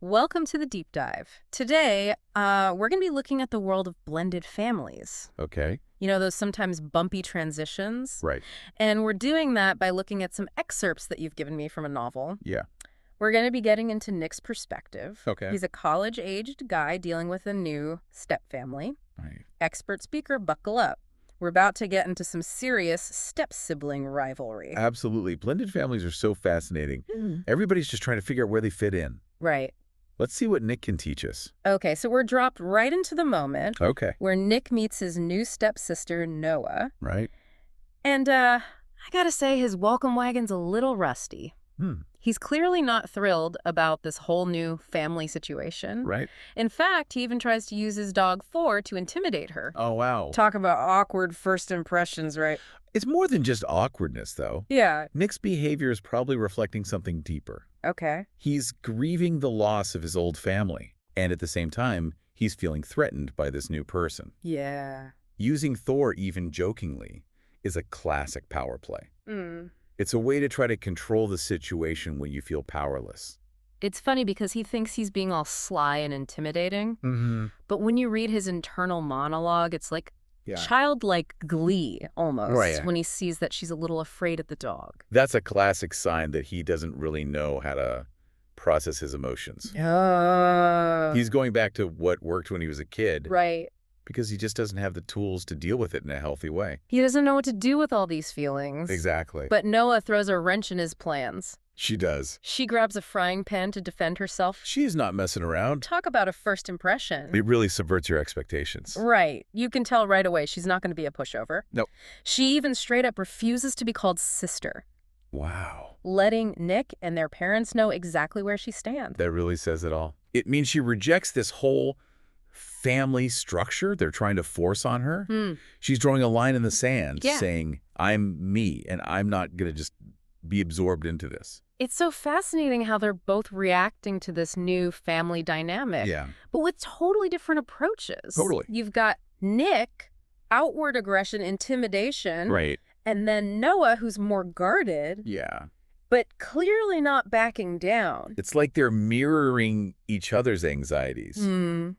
Welcome to the deep dive. Today, we're going to be looking at the world of blended families. Okay. You know, those sometimes bumpy transitions. Right. And we're doing that by looking at some excerpts that you've given me from a novel. Yeah. We're going to be getting into Nick's perspective. Okay. He's a college-aged guy dealing with a new step-family. Right. Expert speaker, buckle up. We're about to get into some serious step-sibling rivalry. Absolutely. Blended families are so fascinating. Everybody's just trying to figure out where they fit in. Right. Let's see what Nick can teach us. Okay, so we're dropped right into the moment Okay. where Nick meets his new stepsister, Noah. Right. And I gotta say, his welcome wagon's a little rusty. He's clearly not thrilled about this whole new family situation. Right. In fact, he even tries to use his dog, Thor, to intimidate her. Oh, wow. Talk about awkward first impressions, right? It's more than just awkwardness, though. Yeah. Nick's behavior is probably reflecting something deeper. Okay. He's grieving the loss of his old family, and at the same time, he's feeling threatened by this new person. Yeah. Using Thor even jokingly is a classic power play. It's a way to try to control the situation when you feel powerless. It's funny because he thinks he's being all sly and intimidating. But when you read his internal monologue, it's like childlike glee, almost, Right. when he sees that she's a little afraid of the dog. That's a classic sign that he doesn't really know how to process his emotions. He's going back to what worked when he was a kid Right. because he just doesn't have the tools to deal with it in a healthy way. He doesn't know what to do with all these feelings. Exactly. But Noah throws a wrench in his plans. She does. She grabs a frying pan to defend herself. She's not messing around. Talk about a first impression. It really subverts your expectations. Right. You can tell right away she's not going to be a pushover. Nope. She even straight up refuses to be called sister, Wow. letting Nick and their parents know exactly where she stands. That really says it all. It means she rejects this whole family structure they're trying to force on her. She's drawing a line in the sand saying, I'm me, and I'm not going to just be absorbed into this. It's so fascinating how they're both reacting to this new family dynamic. Yeah. But with totally different approaches. Totally. You've got Nick, outward aggression, intimidation. Right. And then Noah, who's more guarded, Yeah. but clearly not backing down. It's like they're mirroring each other's anxieties,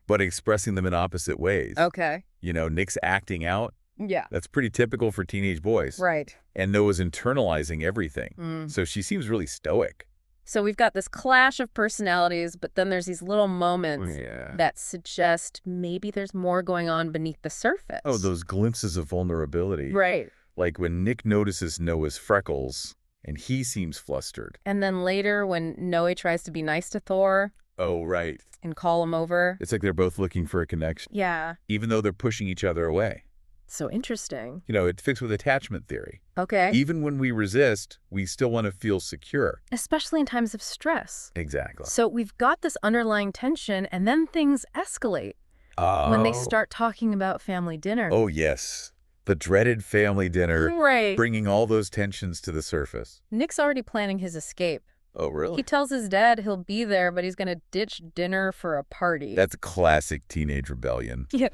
but expressing them in opposite ways. Okay. You know, Nick's acting out. Yeah. That's pretty typical for teenage boys. Right. And Noah's internalizing everything. So she seems really stoic. So we've got this clash of personalities, but then there's these little moments that suggest maybe there's more going on beneath the surface. Oh, those glimpses of vulnerability. Right. Like when Nick notices Noah's freckles and he seems flustered. And then later when Noah tries to be nice to Thor Oh, right. and call him over. It's like they're both looking for a connection, Yeah. even though they're pushing each other away. So interesting. You know, it fits with attachment theory. Okay. Even when we resist, we still want to feel secure. Especially in times of stress. Exactly. So we've got this underlying tension, and then things escalate when they start talking about family dinner. Oh, yes. The dreaded family dinner, Right. bringing all those tensions to the surface. Nick's already planning his escape. Oh, really? He tells his dad he'll be there, but he's going to ditch dinner for a party. That's classic teenage rebellion. Yeah.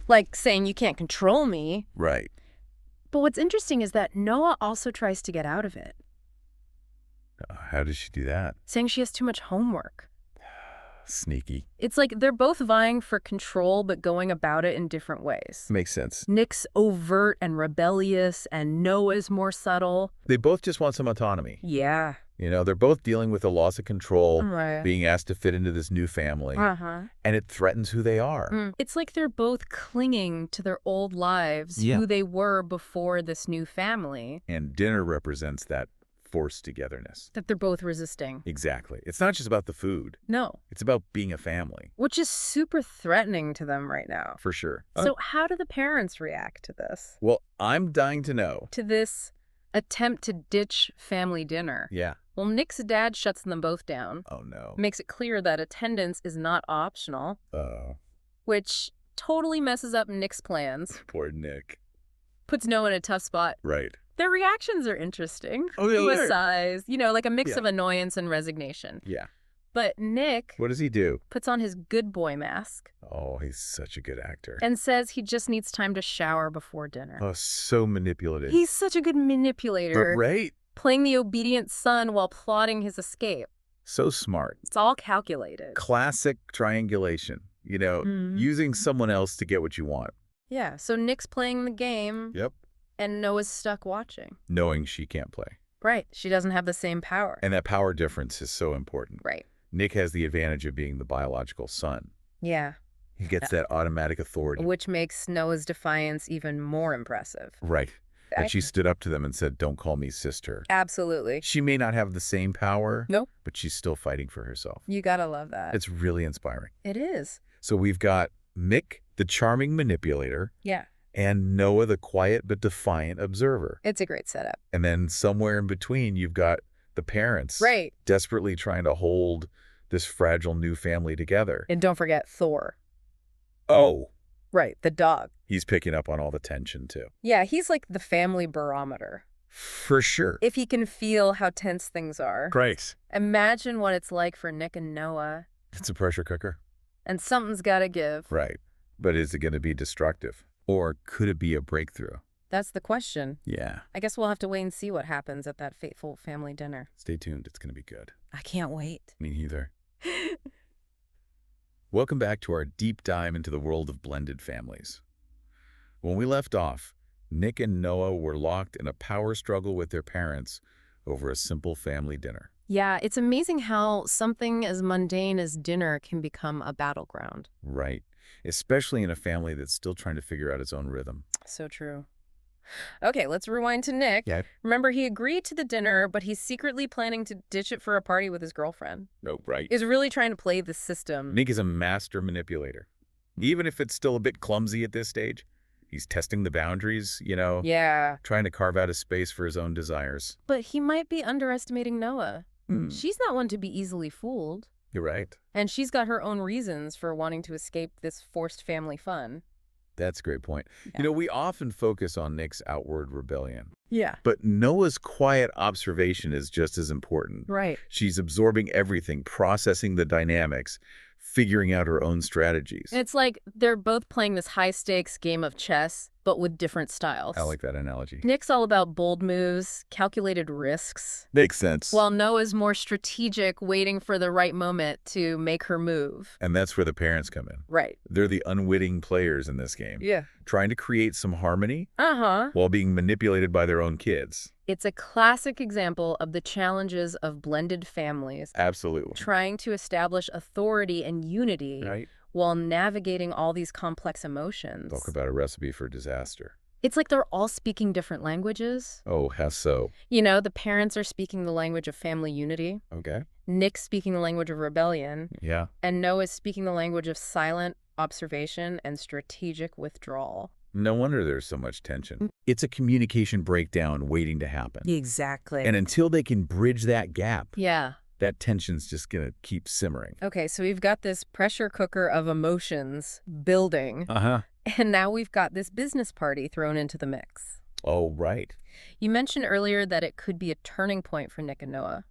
Like saying you can't control me. Right. But what's interesting is that Noah also tries to get out of it, How does she do that? saying she has too much homework. Sneaky. It's like they're both vying for control, but going about it in different ways. Makes sense. Nick's overt and rebellious, and Noah's more subtle. They both just want some autonomy. Yeah. You know, they're both dealing with the loss of control, Right. being asked to fit into this new family, and it threatens who they are. It's like they're both clinging to their old lives, Yeah. who they were before this new family, And dinner represents that forced togetherness. that they're both resisting. Exactly. It's not just about the food. No. It's about being a family, Which is super threatening to them right now. for sure. So how do the parents react to this? Well, I'm dying to know. To this attempt to ditch family dinner? Yeah. Well, Nick's dad shuts them both down, Oh, no. makes it clear that attendance is not optional, Oh, which totally messes up Nick's plans, poor Nick. puts Noah in a tough spot. Right. Their reactions are interesting. Oh, yeah, With yeah. sighs, you know, like a mix Yeah. of annoyance and resignation. Yeah. But Nick What does he do? puts on his good boy mask Oh, he's such a good actor. and says he just needs time to shower before dinner. Oh, so manipulative. He's such a good manipulator, Right? playing the obedient son while plotting his escape. So smart. It's all calculated. Classic triangulation, using someone else to get what you want. Yeah, so Nick's playing the game. Yep. And Noah's stuck watching. Knowing she can't play. Right. She doesn't have the same power. And that power difference is so important. Right. Nick has the advantage of being the biological son. Yeah. He gets that automatic authority. Which makes Noah's defiance even more impressive. Right. And she stood up to them and said, don't call me sister. Absolutely. She may not have the same power. Nope. But she's still fighting for herself. You gotta love that. It's really inspiring. It is. So we've got Mick, the charming manipulator. Yeah. And Noah, the quiet but defiant observer. It's a great setup. And then somewhere in between, you've got the parents. Right. Desperately trying to hold this fragile new family together. And don't forget Thor. Oh. Right, the dog. He's picking up on all the tension, too. Yeah, he's like the family barometer. For sure. If he can feel how tense things are. Great. Imagine what it's like for Nick and Noah. It's a pressure cooker. And something's got to give. Right. But is it going to be destructive? Or could it be a breakthrough? That's the question. Yeah. I guess we'll have to wait and see what happens at that fateful family dinner. Stay tuned. It's going to be good. I can't wait. Me neither. Welcome back to our deep dive into the world of blended families. When we left off, Nick and Noah were locked in a power struggle with their parents over a simple family dinner. Yeah, it's amazing how something as mundane as dinner can become a battleground. Right. Especially in a family that's still trying to figure out its own rhythm. So true. Okay, let's rewind to Nick. Yeah. Remember, he agreed to the dinner, but he's secretly planning to ditch it for a party with his girlfriend. Oh, right. He's really trying to play the system. Nick is a master manipulator. Even if it's still a bit clumsy at this stage, he's testing the boundaries, Yeah. trying to carve out a space for his own desires. But he might be underestimating Noah. She's not one to be easily fooled. You're right. And she's got her own reasons for wanting to escape this forced family fun. That's a great point. Yeah. We often focus on Nick's outward rebellion. Yeah. But Noah's quiet observation is just as important. Right. She's absorbing everything, processing the dynamics, figuring out her own strategies. It's like they're both playing this high-stakes game of chess, but with different styles. I like that analogy. Nick's all about bold moves, calculated risks. Makes sense. While Noah's more strategic, waiting for the right moment to make her move. And that's where the parents come in. Right. They're the unwitting players in this game. Yeah. Trying to create some harmony Uh-huh. while being manipulated by their own kids. It's a classic example of the challenges of blended families. Absolutely. Trying to establish authority and unity Right. while navigating all these complex emotions. Talk about a recipe for disaster. It's like they're all speaking different languages. Oh, how so? The parents are speaking the language of family unity. Okay. Nick's speaking the language of rebellion. Yeah. And Noah's speaking the language of silent observation and strategic withdrawal. No wonder there's so much tension. It's a communication breakdown waiting to happen. Exactly. And until they can bridge that gap, Yeah. that tension's just going to keep simmering. Okay, so we've got this pressure cooker of emotions building. Uh-huh. And now we've got this business party thrown into the mix. Oh, right. You mentioned earlier that it could be a turning point for Nick and Noah.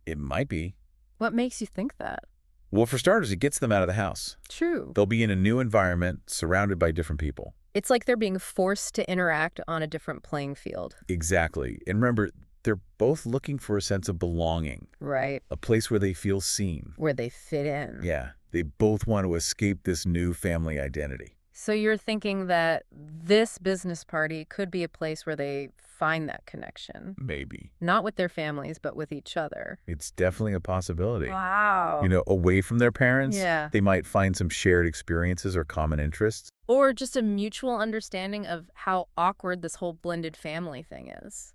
It might be. What makes you think that? Well, for starters, it gets them out of the house. True. They'll be in a new environment, surrounded by different people. It's like they're being forced to interact on a different playing field. Exactly. And remember, they're both looking for a sense of belonging. Right. A place where they feel seen. Where they fit in. Yeah. They both want to escape this new family identity. So you're thinking that this business party could be a place where they find that connection. Maybe. Not with their families, but with each other. It's definitely a possibility. Wow. Away from their parents, Yeah. they might find some shared experiences or common interests. Or just a mutual understanding of how awkward this whole blended family thing is.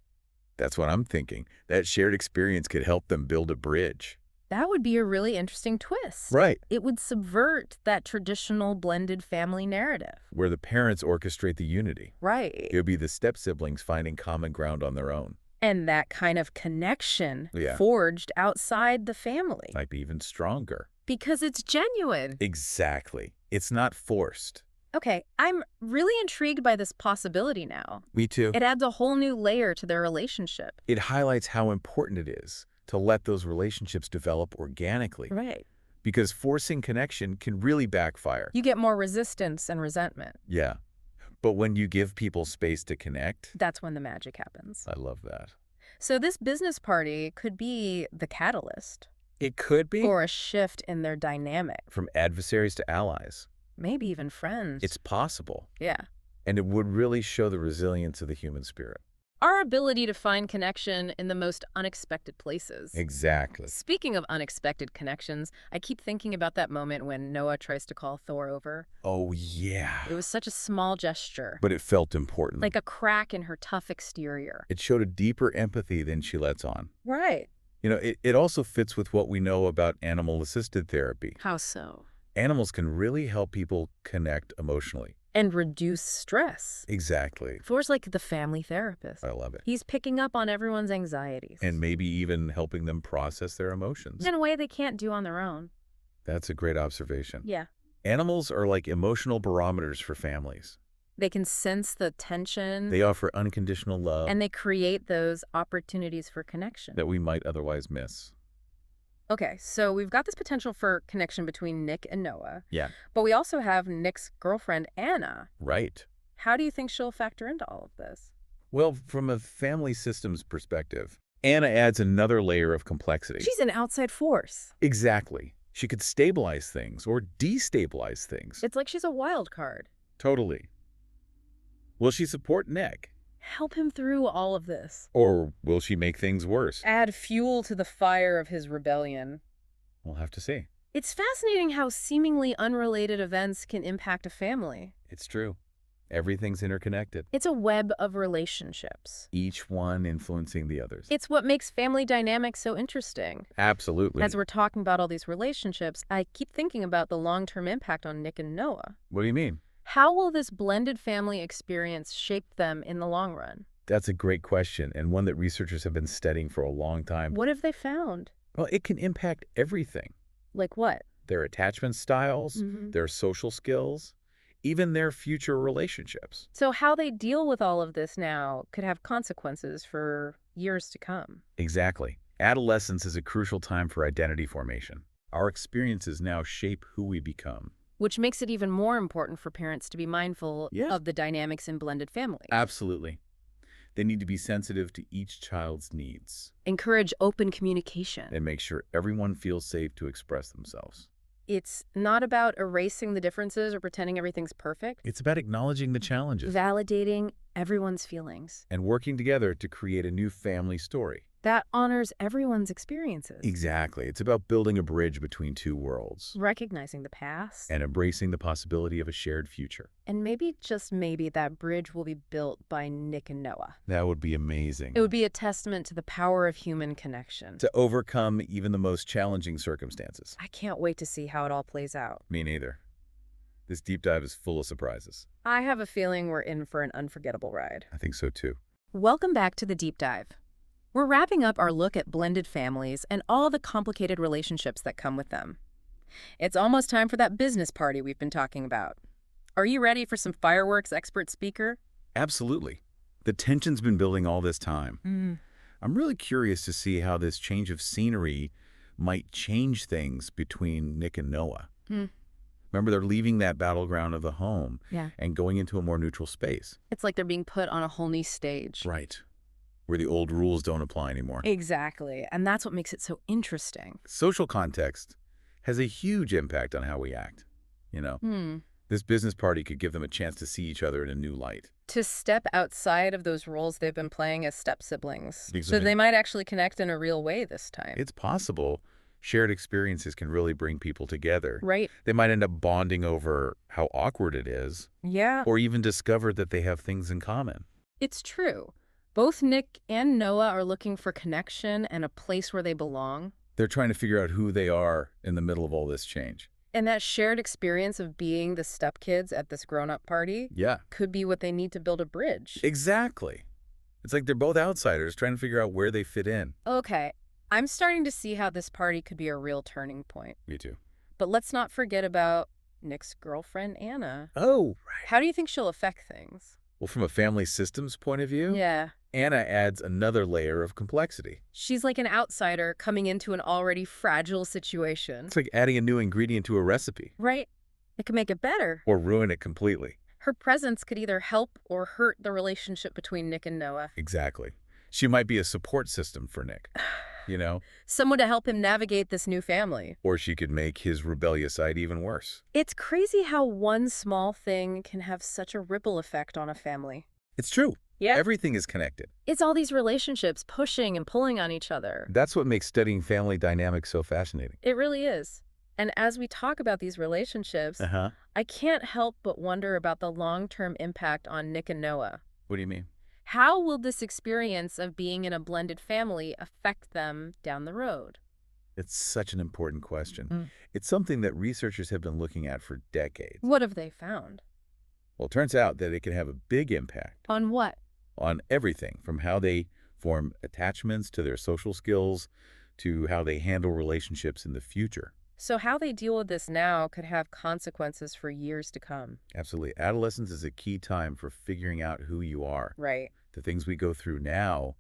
That's what I'm thinking. That shared experience could help them build a bridge. That would be a really interesting twist. Right. It would subvert that traditional blended family narrative. Where the parents orchestrate the unity. Right. It would be the step-siblings finding common ground on their own. And that kind of connection Yeah. forged outside the family. Might be even stronger. Because it's genuine. Exactly. It's not forced. Okay, I'm really intrigued by this possibility now. Me too. It adds a whole new layer to their relationship. It highlights how important it is to let those relationships develop organically. Right. Because forcing connection can really backfire. You get more resistance and resentment. Yeah. But when you give people space to connect, That's when the magic happens. I love that. So this business party could be the catalyst. It could be. Or a shift in their dynamic. From adversaries to allies. Maybe even friends. It's possible. Yeah. And it would really show the resilience of the human spirit. Our ability to find connection in the most unexpected places. Exactly. Speaking of unexpected connections, I keep thinking about that moment when Noah tries to call Thor over. Oh, yeah. It was such a small gesture. But it felt important. Like a crack in her tough exterior. It showed a deeper empathy than she lets on. Right. You know, it also fits with what we know about animal-assisted therapy. How so? Animals can really help people connect emotionally. And reduce stress. Exactly. Thor's like the family therapist. I love it. He's picking up on everyone's anxieties. And maybe even helping them process their emotions. In a way they can't do on their own. That's a great observation. Yeah. Animals are like emotional barometers for families. They can sense the tension. They offer unconditional love. And they create those opportunities for connection. That we might otherwise miss. Okay, so we've got this potential for connection between Nick and Noah. Yeah. But we also have Nick's girlfriend, Anna. Right. How do you think she'll factor into all of this? Well, from a family systems perspective, Anna adds another layer of complexity. She's an outside force. Exactly. She could stabilize things or destabilize things. It's like she's a wild card. Totally. Will she support Nick? Help him through all of this. Or will she make things worse? Add fuel to the fire of his rebellion. We'll have to see. It's fascinating how seemingly unrelated events can impact a family. It's true. Everything's interconnected. It's a web of relationships. Each one influencing the others. It's what makes family dynamics so interesting. Absolutely. As we're talking about all these relationships, I keep thinking about the long-term impact on Nick and Noah. What do you mean? How will this blended family experience shape them in the long run? That's a great question, and one that researchers have been studying for a long time. What have they found? Well, it can impact everything. Like what? Their attachment styles, Mm-hmm. their social skills, even their future relationships. So how they deal with all of this now could have consequences for years to come. Exactly. Adolescence is a crucial time for identity formation. Our experiences now shape who we become. Which makes it even more important for parents to be mindful of the dynamics in blended families. Absolutely. They need to be sensitive to each child's needs. Encourage open communication. And make sure everyone feels safe to express themselves. It's not about erasing the differences or pretending everything's perfect. It's about acknowledging the challenges. Validating everyone's feelings. And working together to create a new family story. That honors everyone's experiences. Exactly. It's about building a bridge between two worlds. Recognizing the past. And embracing the possibility of a shared future. And maybe, just maybe, that bridge will be built by Nick and Noah. That would be amazing. It would be a testament to the power of human connection. To overcome even the most challenging circumstances. I can't wait to see how it all plays out. Me neither. This deep dive is full of surprises. I have a feeling we're in for an unforgettable ride. I think so too. Welcome back to the deep dive. We're wrapping up our look at blended families and all the complicated relationships that come with them. It's almost time for that business party we've been talking about. Are you ready for some fireworks, expert speaker? Absolutely. The tension's been building all this time. I'm really curious to see how this change of scenery might change things between Nick and Noah. Remember, they're leaving that battleground of the home and going into a more neutral space. It's like they're being put on a whole new stage. Right. Where the old rules don't apply anymore. Exactly. And that's what makes it so interesting. Social context has a huge impact on how we act. You know, this business party could give them a chance to see each other in a new light. To step outside of those roles they've been playing as step-siblings. So they might actually connect in a real way this time. It's possible. Shared experiences can really bring people together. Right. They might end up bonding over how awkward it is. Yeah. Or even discover that they have things in common. It's true. Both Nick and Noah are looking for connection and a place where they belong. They're trying to figure out who they are in the middle of all this change. And that shared experience of being the stepkids at this grown-up party could be what they need to build a bridge. Exactly. It's like they're both outsiders trying to figure out where they fit in. Okay. I'm starting to see how this party could be a real turning point. Me too. But let's not forget about Nick's girlfriend, Anna. Oh, right. How do you think she'll affect things? Well, from a family systems point of view, Anna adds another layer of complexity. She's like an outsider coming into an already fragile situation. It's like adding a new ingredient to a recipe. Right. It could make it better. Or ruin it completely. Her presence could either help or hurt the relationship between Nick and Noah. Exactly. She might be a support system for Nick. you know? Someone to help him navigate this new family. Or she could make his rebellious side even worse. It's crazy how one small thing can have such a ripple effect on a family. It's true. Yeah. Everything is connected. It's all these relationships pushing and pulling on each other. That's what makes studying family dynamics so fascinating. It really is. And as we talk about these relationships, I can't help but wonder about the long-term impact on Nick and Noah. What do you mean? How will this experience of being in a blended family affect them down the road? It's such an important question. It's something that researchers have been looking at for decades. What have they found? Well, it turns out that it can have a big impact. On what? On everything, from how they form attachments to their social skills to how they handle relationships in the future. So how they deal with this now could have consequences for years to come. Absolutely. Adolescence is a key time for figuring out who you are. Right. The things we go through now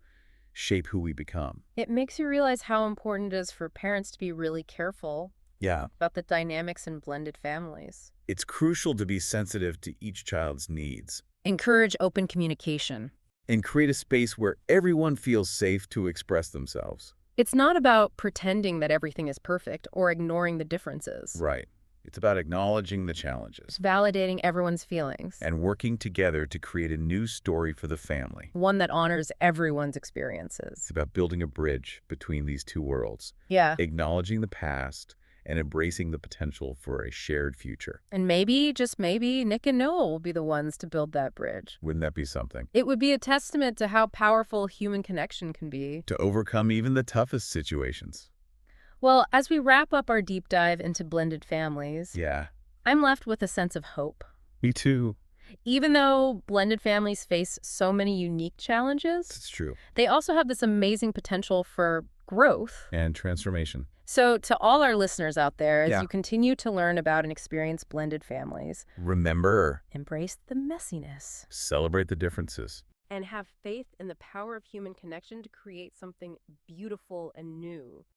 shape who we become. It makes you realize how important it is for parents to be really careful about the dynamics in blended families. It's crucial to be sensitive to each child's needs. Encourage open communication. And create a space where everyone feels safe to express themselves. It's not about pretending that everything is perfect or ignoring the differences. Right. It's about acknowledging the challenges. Validating everyone's feelings. And working together to create a new story for the family. One that honors everyone's experiences. It's about building a bridge between these two worlds. Yeah. Acknowledging the past and embracing the potential for a shared future. And maybe, just maybe, Nick and Noah will be the ones to build that bridge. Wouldn't that be something? It would be a testament to how powerful human connection can be. To overcome even the toughest situations. Well, as we wrap up our deep dive into blended families, I'm left with a sense of hope. Me too. Even though blended families face so many unique challenges, It's true. they also have this amazing potential for growth. And transformation. So to all our listeners out there, as you continue to learn about and experience blended families, remember, embrace the messiness. Celebrate the differences. And have faith in the power of human connection to create something beautiful and new.